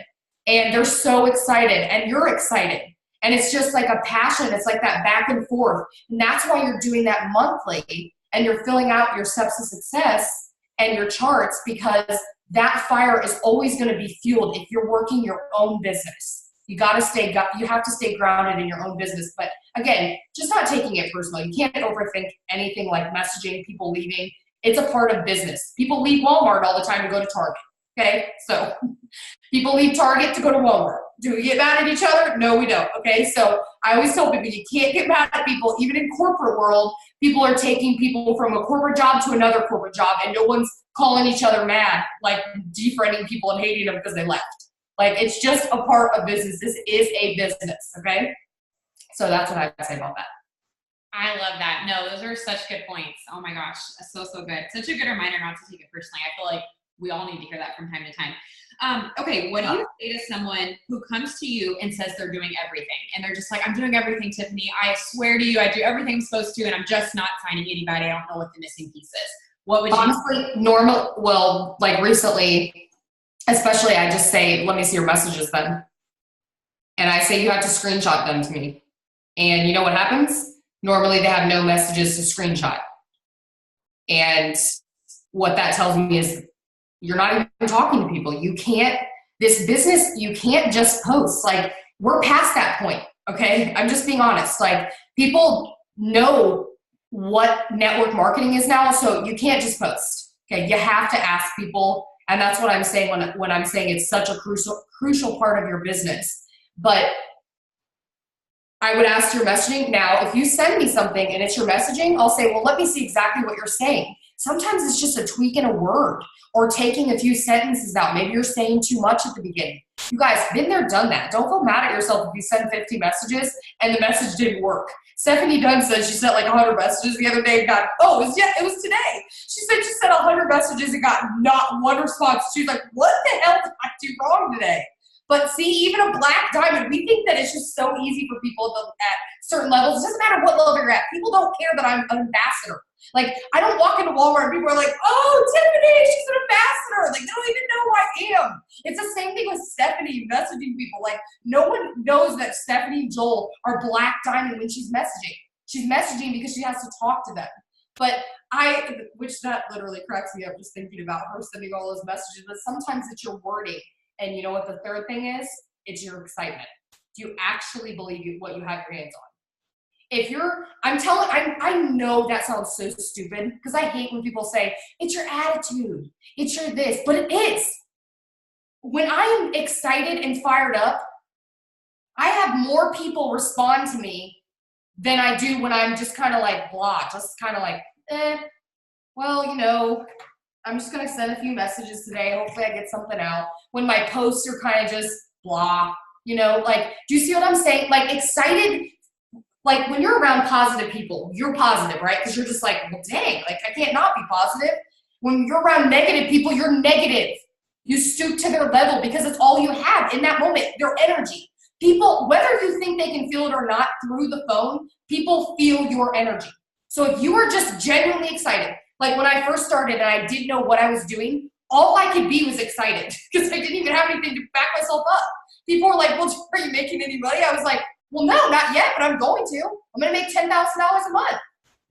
And they're so excited, and you're excited. And it's just like a passion. It's like that back and forth. And that's why you're doing that monthly and you're filling out your steps of success and your charts, because that fire is always going to be fueled if you're working your own business. You have to stay grounded in your own business. But again, just not taking it personal. You can't overthink anything like messaging, people leaving. It's a part of business. People leave Walmart all the time to go to Target. Okay, so people leave Target to go to Walmart. Do we get mad at each other? No, we don't. Okay, so I always tell people you can't get mad at people. Even in corporate world, people are taking people from a corporate job to another corporate job, and no one's calling each other mad, like defriending people and hating them because they left. Like, it's just a part of business. This is a business, okay? So that's what I would say about that. I love that. No, those are such good points. Oh my gosh, so good. Such a good reminder not to take it personally. I feel like we all need to hear that from time to time. Okay, what do you say to someone who comes to you and says they're doing everything, and they're just like, I'm doing everything, Tiffany. I swear to you, I do everything I'm supposed to, and I'm just not signing anybody. I don't know what the missing piece is. What would you honestly, well, like recently, especially, I just say, let me see your messages then. And I say, you have to screenshot them to me. And you know what happens? Normally they have no messages to screenshot. And what that tells me is you're not even talking to people. You can't, this business, you can't just post. Like, we're past that point, okay? I'm just being honest. Like, people know what network marketing is now, so you can't just post, okay? You have to ask people, and that's what I'm saying when I'm saying it's such a crucial part of your business. But I would ask your messaging. Now, if you send me something and it's your messaging, I'll say, well, let me see exactly what you're saying. Sometimes it's just a tweak in a word or taking a few sentences out. Maybe you're saying too much at the beginning. You guys, been there, done that. Don't feel mad at yourself if you send 50 messages and the message didn't work. Stephanie Dunn said she sent like 100 messages the other day and got, it was today. She said she sent 100 messages and got not one response. She was like, what the hell did I do wrong today? But see, even a black diamond, we think that it's just so easy for people at certain levels. It doesn't matter what level you're at. People don't care that I'm an ambassador. Like, I don't walk into Walmart and people are like, oh, Tiffany, she's an ambassador. Like, they don't even know who I am. It's the same thing with Stephanie messaging people. Like, no one knows that Stephanie and Joel are black diamond when she's messaging. She's messaging because she has to talk to them. But which that literally cracks me up just thinking about her sending all those messages. But sometimes it's your wording. And you know what the third thing is? It's your excitement. Do you actually believe what you have your hands on? If you're, I know that sounds so stupid because I hate when people say, it's your attitude, it's your this, but it is. When I am excited and fired up, I have more people respond to me than I do when I'm just kind of like blah, just kind of like, well, you know, I'm just going to send a few messages today. Hopefully I get something out. When my posts are kind of just blah, you know, like, do you see what I'm saying? Like, excited, like when you're around positive people, you're positive, right? Because you're just like, well, dang, like I can't not be positive. When you're around negative people, you're negative. You stoop to their level because it's all you have in that moment, their energy. People, whether you think they can feel it or not through the phone, people feel your energy. So if you are just genuinely excited, like when I first started and I didn't know what I was doing, all I could be was excited because I didn't even have anything to back myself up. People were like, well, are you making any money? I was like, well, no, not yet, but I'm going to. I'm going to make $10,000 a month.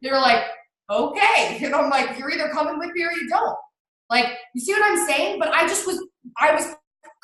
They were like, okay. And I'm like, you're either coming with me or you don't. Like, you see what I'm saying? But I was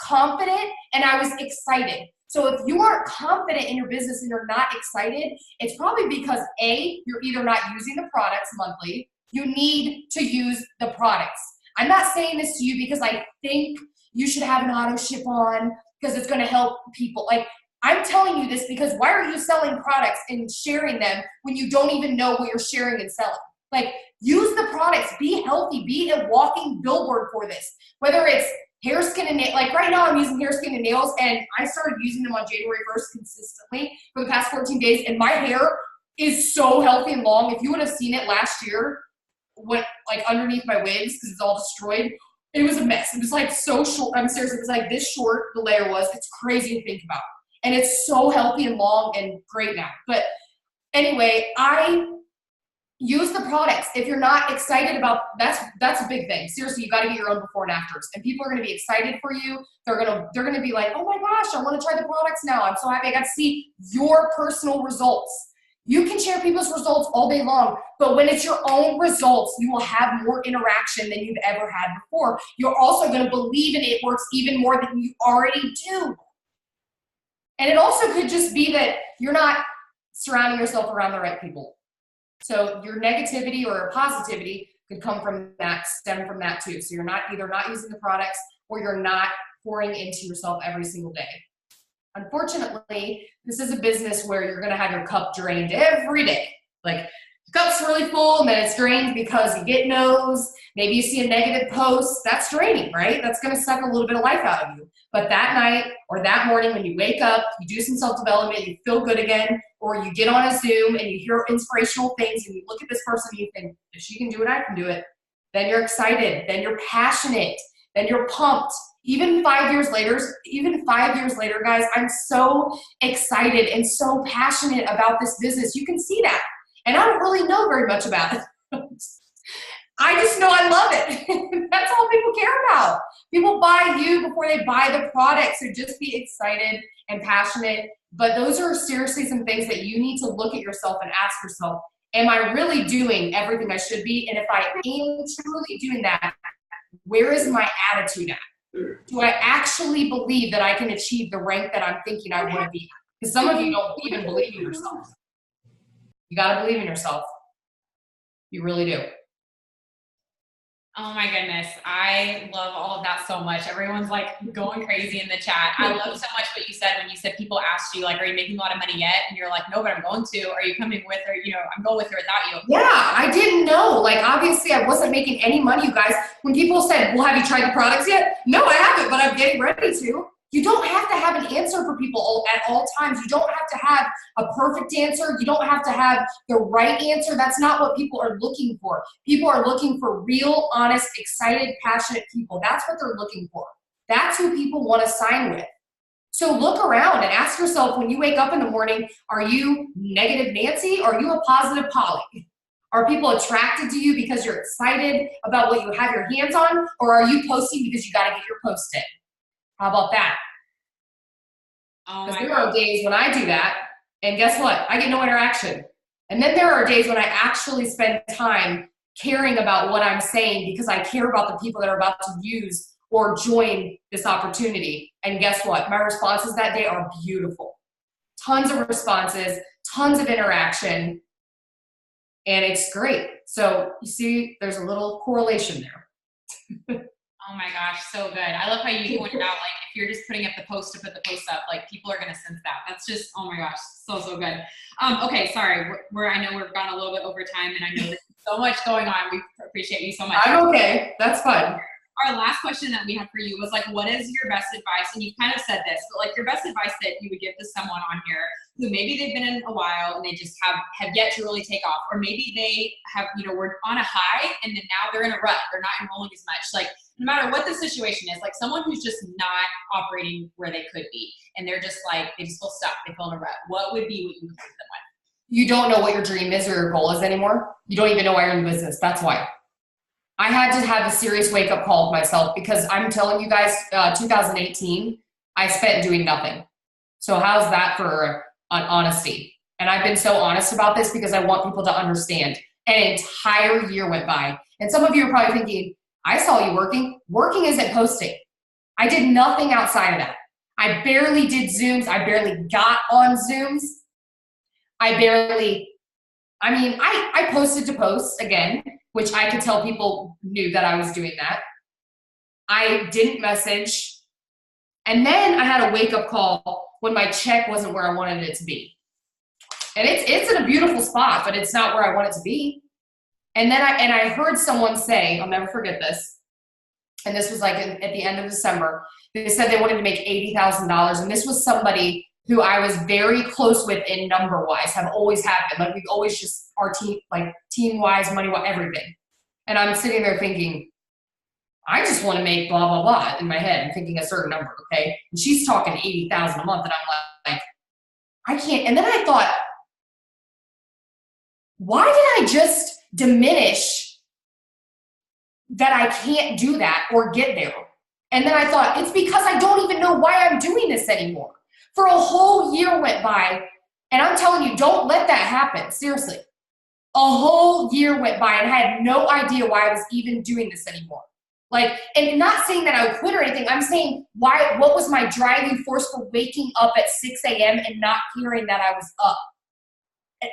confident and I was excited. So if you aren't confident in your business and you're not excited, it's probably because A, you're either not using the products monthly. You need to use the products. I'm not saying this to you because I think you should have an auto ship on because it's going to help people. Like, I'm telling you this because why are you selling products and sharing them when you don't even know what you're sharing and selling? Like, use the products, be healthy, be a walking billboard for this. Whether it's hair, skin, and nails. Like right now I'm using hair, skin, and nails, and I started using them on January 1st consistently for the past 14 days, and my hair is so healthy and long. If you would have seen it last year, went like underneath my wigs because it's all destroyed. It was a mess. It was like so short. I'm serious. It was like this short, the layer was. It's crazy to think about. And it's so healthy and long and great now. But anyway, use the products. If you're not excited about, that's a big thing. Seriously, you got to get your own before and afters, and people are going to be excited for you. They're going to be like, oh my gosh, I want to try the products now. I'm so happy I got to see your personal results. You can share people's results all day long, but when it's your own results, you will have more interaction than you've ever had before. You're also going to believe in it works even more than you already do. And it also could just be that you're not surrounding yourself around the right people. So your negativity or positivity could come from that, stem from that too. So you're either not using the products or you're not pouring into yourself every single day. Unfortunately, this is a business where you're going to have your cup drained every day. Like, the cup's really full and then it's drained because you get no's. Maybe you see a negative post. That's draining, right? That's going to suck a little bit of life out of you. But that night or that morning when you wake up, you do some self-development, you feel good again, or you get on a Zoom and you hear inspirational things and you look at this person and you think, if she can do it, I can do it. Then you're excited. Then you're passionate. Then you're pumped. Even 5 years later, guys, I'm so excited and so passionate about this business. You can see that. And I don't really know very much about it. I just know I love it. That's all people care about. People buy you before they buy the product. So just be excited and passionate. But those are seriously some things that you need to look at yourself and ask yourself, am I really doing everything I should be? And if I am truly doing that, where is my attitude at? Do I actually believe that I can achieve the rank that I'm thinking I want to be? Because some of you don't even believe in yourself. You got to believe in yourself. You really do. Oh my goodness. I love all of that so much. Everyone's like going crazy in the chat. I love so much what you said when you said people asked you, like, are you making a lot of money yet? And you're like, no, but I'm going to. Are you coming with, or, I'm going with or without you? Yeah, I didn't know. Like, obviously I wasn't making any money, you guys. When people said, well, have you tried the products yet? No, I haven't, but I'm getting ready to. You don't have to have an answer for people at all times. You don't have to have a perfect answer. You don't have to have the right answer. That's not what people are looking for. People are looking for real, honest, excited, passionate people. That's what they're looking for. That's who people want to sign with. So look around and ask yourself, when you wake up in the morning, are you negative Nancy or are you a positive Polly? Are people attracted to you because you're excited about what you have your hands on, or are you posting because you got to get your post in? How about that? Because there are days when I do that, and guess what? I get no interaction. And then there are days when I actually spend time caring about what I'm saying because I care about the people that are about to use or join this opportunity. And guess what? My responses that day are beautiful. Tons of responses, tons of interaction, and it's great. So you see, there's a little correlation there. Oh my gosh, so good. I love how you pointed out, like, if you're just putting up the post to put the post up, like, people are going to sense that. That's just, oh my gosh, so good. Okay, sorry. I know we've gone a little bit over time, and I know there's so much going on. We appreciate you so much. I'm okay. That's fun. Our last question that we have for you was, like, what is your best advice? And you kind of said this, but, like, your best advice that you would give to someone on here who maybe they've been in a while and they just have yet to really take off, or maybe they have, were on a high and then now they're in a rut, they're not enrolling as much. Like, no matter what the situation is, like someone who's just not operating where they could be, and they're just like, they just feel stuck, they feel in a rut, what would be what you would leave them with? You don't know what your dream is or your goal is anymore. You don't even know why you're in business. That's why. I had to have a serious wake-up call with myself, because I'm telling you guys, 2018, I spent doing nothing. So how's that for honesty? And I've been so honest about this because I want people to understand. An entire year went by. And some of you are probably thinking, I saw you working. Working isn't posting. I did nothing outside of that. I barely did Zooms. I barely got on Zooms. I posted to post again, which I could tell people knew that I was doing that. I didn't message. And then I had a wake-up call when my check wasn't where I wanted it to be. And it's in a beautiful spot, but it's not where I want it to be. And then I heard someone say, I'll never forget this, and this was like at the end of December, they said they wanted to make $80,000, and this was somebody who I was very close with in number-wise, have always had been. Like, we've always just, our team, like team-wise, money-wise, everything. And I'm sitting there thinking, I just want to make blah, blah, blah in my head. I'm thinking a certain number, okay? And she's talking $80,000 a month, and I'm like, I can't. And then I thought, why did I just diminish that I can't do that or get there. And then I thought, it's because I don't even know why I'm doing this anymore. For a whole year went by, and I'm telling you, don't let that happen. Seriously. A whole year went by and I had no idea why I was even doing this anymore. Like, and not saying that I would quit or anything. I'm saying what was my driving force for waking up at 6 a.m. and not caring that I was up? And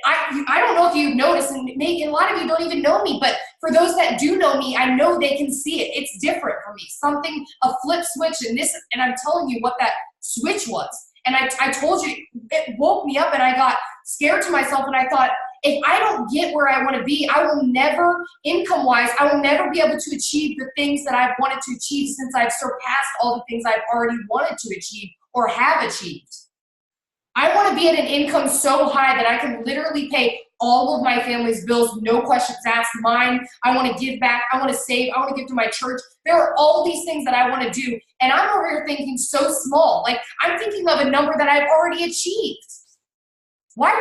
I don't know if you've noticed, and maybe a lot of you don't even know me, but for those that do know me, I know they can see it. It's different for me. Something, a flip switch, and I'm telling you what that switch was. And I told you, it woke me up and I got scared to myself and I thought, if I don't get where I want to be, I will never, income-wise, I will never be able to achieve the things that I've wanted to achieve since I've surpassed all the things I've already wanted to achieve or have achieved. I want to be at an income so high that I can literally pay all of my family's bills, no questions asked, mine. I want to give back. I want to save. I want to give to my church. There are all these things that I want to do. And I'm over here thinking so small. Like, I'm thinking of a number that I've already achieved. Why do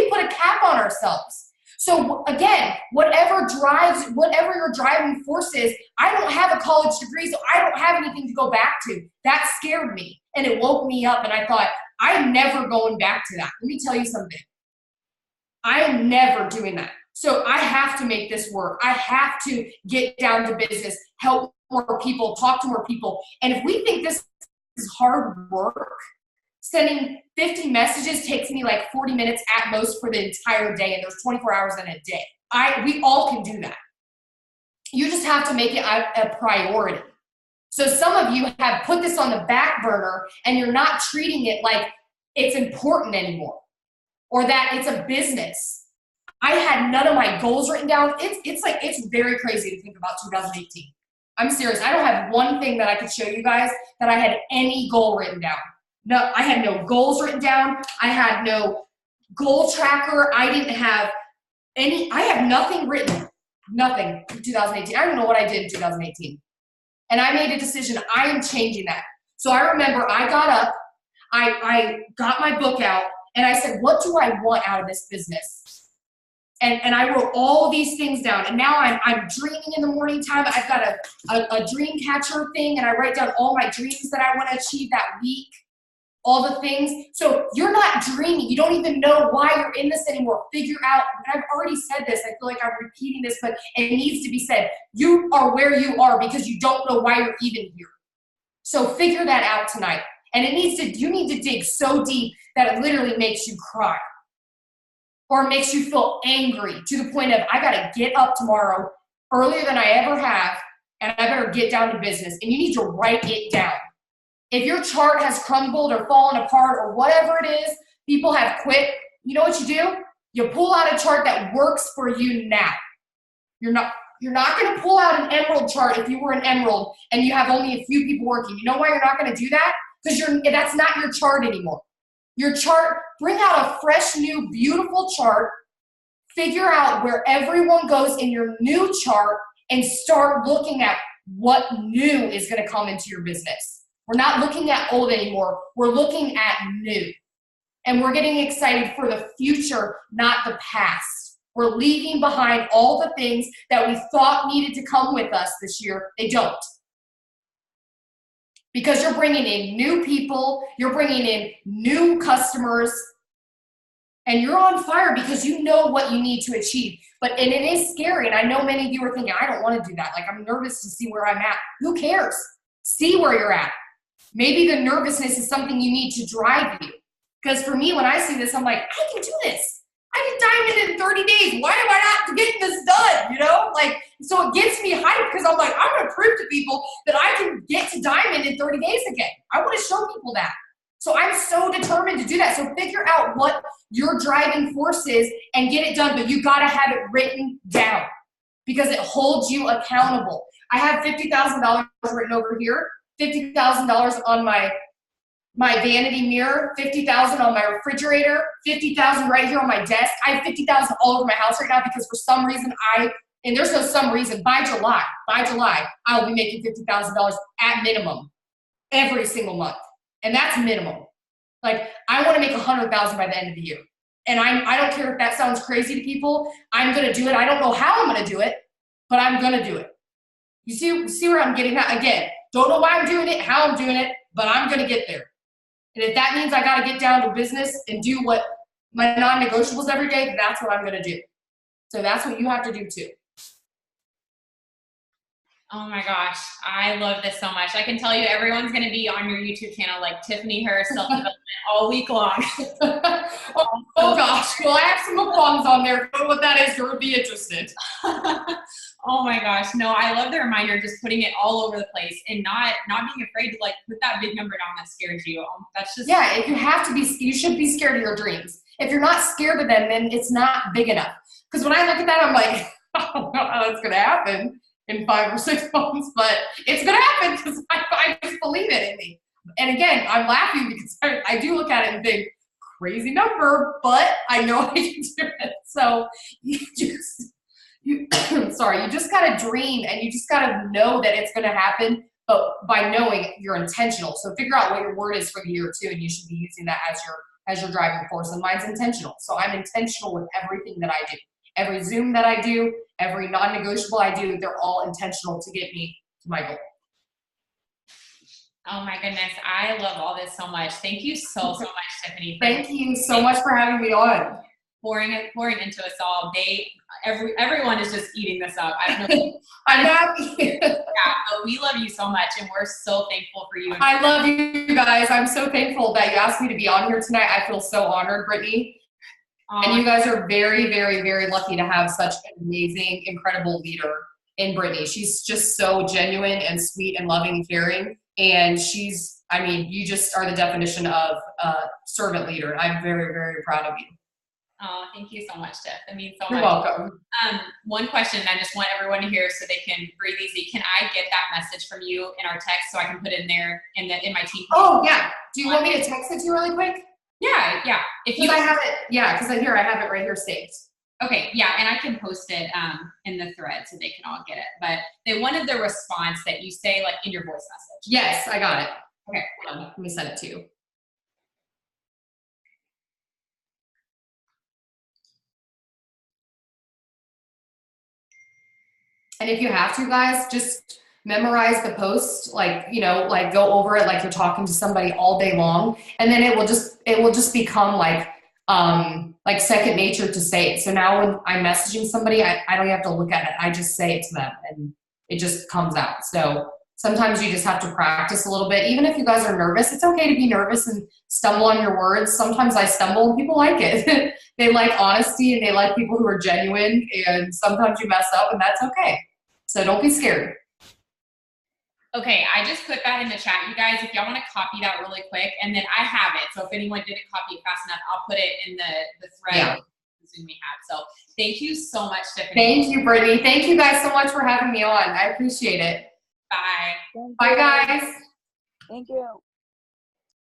we put a cap on ourselves? So again, whatever your driving force is, I don't have a college degree, so I don't have anything to go back to. That scared me and it woke me up and I thought, I'm never going back to that. Let me tell you something. I am never doing that. So I have to make this work. I have to get down to business, help more people, talk to more people. And if we think this is hard work, sending 50 messages takes me like 40 minutes at most for the entire day, and there's 24 hours in a day. We all can do that. You just have to make it a priority. So some of you have put this on the back burner and you're not treating it like it's important anymore or that it's a business. I had none of my goals written down. It's very crazy to think about 2018. I'm serious. I don't have one thing that I could show you guys that I had any goal written down. No, I had no goals written down. I had no goal tracker. I have nothing written. Nothing in 2018. I don't know what I did in 2018. And I made a decision. I am changing that. So I remember I got up, I got my book out, and I said, what do I want out of this business? And I wrote all of these things down. And now I'm dreaming in the morning time. I've got a dream catcher thing, and I write down all my dreams that I want to achieve that week. All the things. So you're not dreaming. You don't even know why you're in this anymore. Figure out, I've already said this. I feel like I'm repeating this, but it needs to be said. You are where you are because you don't know why you're even here. So figure that out tonight. And you need to dig so deep that it literally makes you cry. Or makes you feel angry to the point of, I got to get up tomorrow earlier than I ever have, and I better get down to business. And you need to write it down. If your chart has crumbled or fallen apart or whatever it is, people have quit, you know what you do? You pull out a chart that works for you now. You're not going to pull out an emerald chart if you were an emerald and you have only a few people working. You know why you're not going to do that? Because that's not your chart anymore. Your chart, bring out a fresh, new, beautiful chart, figure out where everyone goes in your new chart, and start looking at what new is going to come into your business. We're not looking at old anymore. We're looking at new. And we're getting excited for the future, not the past. We're leaving behind all the things that we thought needed to come with us this year. They don't. Because you're bringing in new people, you're bringing in new customers, and you're on fire because you know what you need to achieve. And it is scary, and I know many of you are thinking, I don't want to do that. Like, I'm nervous to see where I'm at. Who cares? See where you're at. Maybe the nervousness is something you need to drive you. Because for me, when I see this, I'm like, I can do this. I can diamond in 30 days. Why am I not getting this done? You know, like, so it gets me hyped because I'm like, I'm going to prove to people that I can get to diamond in 30 days again. I want to show people that. So I'm so determined to do that. So figure out what your driving force is and get it done, but you got to have it written down because it holds you accountable. I have $50,000 written over here. $50,000 on my vanity mirror, $50,000 on my refrigerator, $50,000 right here on my desk. I have $50,000 all over my house right now because for some reason and there's no some reason, by July, I'll be making $50,000 at minimum every single month. And that's minimum. Like, I want to make $100,000 by the end of the year. And I don't care if that sounds crazy to people. I'm going to do it. I don't know how I'm going to do it, but I'm going to do it. You see where I'm getting at? Again, don't know why I'm doing it, how I'm doing it, but I'm going to get there. And if that means I got to get down to business and do what my non-negotiables every day, that's what I'm going to do. So that's what you have to do too. Oh my gosh, I love this so much. I can tell you everyone's going to be on your YouTube channel like Tiffany Herr self-development all week long. oh gosh, well I have some mukbangs on there. If you know what that is, you'll be interested. Oh my gosh, no, I love the reminder, just putting it all over the place and not being afraid to like put that big number down that scares you. That's just if you have to be, you should be scared of your dreams. If you're not scared of them, then it's not big enough. Because when I look at that, I'm like, I don't know how that's going to happen in 5 or 6 months, but it's going to happen because I just believe it in me. And again, I'm laughing because I do look at it and think, crazy number, but I know I can do it. So you just got to dream and you just got to know that it's going to happen, but by knowing you're intentional. So figure out what your word is for the year too, and you should be using that as your driving force. And mine's intentional. So I'm intentional with everything that I do. Every Zoom that I do, every non-negotiable I do, they're all intentional to get me to my goal. Oh my goodness, I love all this so much. Thank you so much, Tiffany. Thank you so much for having me on. Pouring into us all. Everyone is just eating this up. I don't know. I'm happy. Yeah, but we love you so much, and we're so thankful for you. I love you guys. I'm so thankful that you asked me to be on here tonight. I feel so honored, Brittany. And you guys are very, very, very lucky to have such an amazing, incredible leader in Brittany. She's just so genuine and sweet and loving and caring. And you just are the definition of a servant leader. And I'm very, very proud of you. Oh, thank you so much, Tiff. That means so much. You're welcome. One question I just want everyone to hear so they can breathe easy. Can I get that message from you in our text so I can put it in there in my team? Oh, yeah. Do you want me to text it to you really quick? Yeah. Because I have it, because I have it right here saved. Okay, yeah, and I can post it in the thread so they can all get it. But they wanted the response that you say like in your voice message. Yes, I got it. Okay, hold on. Let me send it to you. And if you have to, guys, just memorize the post, like go over it like you're talking to somebody all day long, and then it will just become like second nature to say it. So now when I'm messaging somebody, I don't have to look at it. I just say it to them and it just comes out. So sometimes you just have to practice a little bit. Even if you guys are nervous, it's okay to be nervous and stumble on your words. Sometimes I stumble and people like it. They like honesty and they like people who are genuine, and sometimes you mess up and that's okay. So don't be scared. Okay, I just put that in the chat, you guys. If y'all want to copy that really quick, and then I have it. So if anyone didn't copy it fast enough, I'll put it in the thread the Zoom we have. So thank you so much, Tiffany. Thank you, Brittany. Thank you guys so much for having me on. I appreciate it. Bye. Bye, guys. Thank you.